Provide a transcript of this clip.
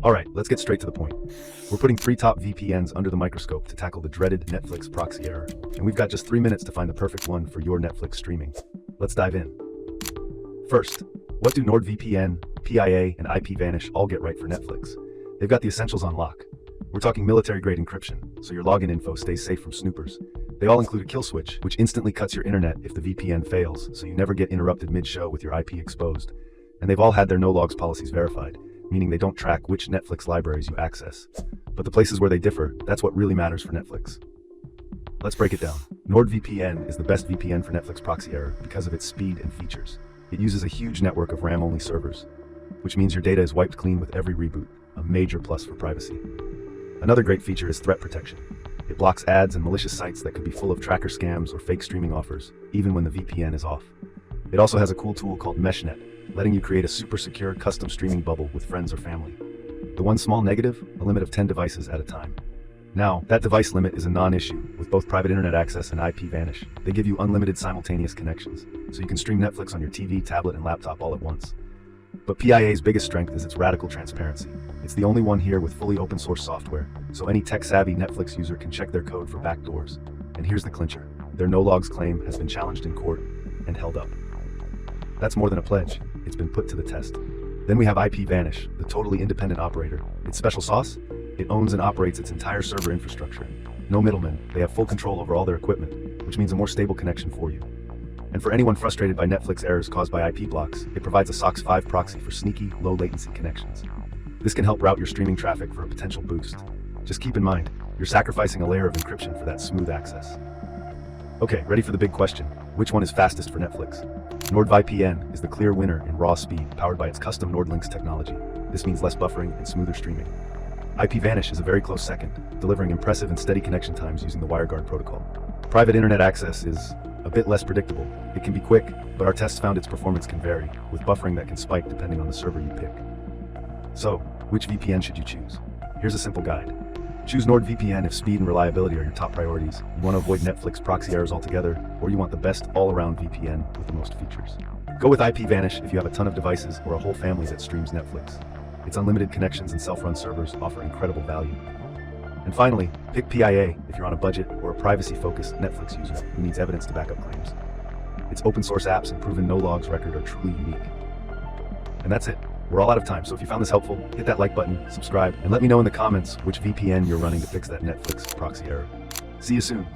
Alright, let's get straight to the point. We're putting 3 top VPNs under the microscope to tackle the dreaded Netflix proxy error, and we've got just 3 minutes to find the perfect one for your Netflix streaming. Let's dive in. First, what do NordVPN, PIA, and IPVanish all get right for Netflix? They've got the essentials on lock. We're talking military-grade encryption, so your login info stays safe from snoopers. They all include a kill switch, which instantly cuts your internet if the VPN fails, so you never get interrupted mid-show with your IP exposed. And they've all had their no-logs policies verified, meaning they don't track which Netflix libraries you access. But the places where they differ, that's what really matters for Netflix. Let's break it down. NordVPN is the best VPN for Netflix proxy error because of its speed and features. It uses a huge network of RAM-only servers, which means your data is wiped clean with every reboot, a major plus for privacy. Another great feature is threat protection. It blocks ads and malicious sites that could be full of tracker scams or fake streaming offers, even when the VPN is off. It also has a cool tool called MeshNet, letting you create a super secure custom streaming bubble with friends or family. The one small negative, a limit of 10 devices at a time. Now, that device limit is a non-issue with both private internet access and IPVanish. They give you unlimited simultaneous connections, so you can stream Netflix on your TV, tablet, and laptop all at once. But PIA's biggest strength is its radical transparency. It's the only one here with fully open source software, so any tech-savvy Netflix user can check their code for backdoors. And here's the clincher. Their no-logs claim has been challenged in court and held up. That's more than a pledge. It's been put to the test. Then we have IPVanish, the totally independent operator. Its special sauce? It owns and operates its entire server infrastructure. No middlemen, they have full control over all their equipment, which means a more stable connection for you. And for anyone frustrated by Netflix errors caused by IP blocks, it provides a SOC 5 proxy for sneaky, low-latency connections. This can help route your streaming traffic for a potential boost. Just keep in mind, you're sacrificing a layer of encryption for that smooth access. Okay, ready for the big question. Which one is fastest for Netflix? NordVPN is the clear winner in raw speed, powered by its custom NordLynx technology. This means less buffering and smoother streaming. IPVanish is a very close second, delivering impressive and steady connection times using the WireGuard protocol. Private internet access is a bit less predictable. It can be quick, but our tests found its performance can vary, with buffering that can spike depending on the server you pick. So, which VPN should you choose? Here's a simple guide. Choose NordVPN if speed and reliability are your top priorities. You want to avoid Netflix proxy errors altogether, or you want the best all-around VPN with the most features. Go with IPVanish if you have a ton of devices or a whole family that streams Netflix. Its unlimited connections and self-run servers offer incredible value. And finally, pick PIA if you're on a budget or a privacy-focused Netflix user who needs evidence to back up claims. Its open-source apps and proven no-logs record are truly unique. And that's it. We're all out of time, so if you found this helpful, hit that like button, subscribe, and let me know in the comments which VPN you're running to fix that Netflix proxy error. See you soon.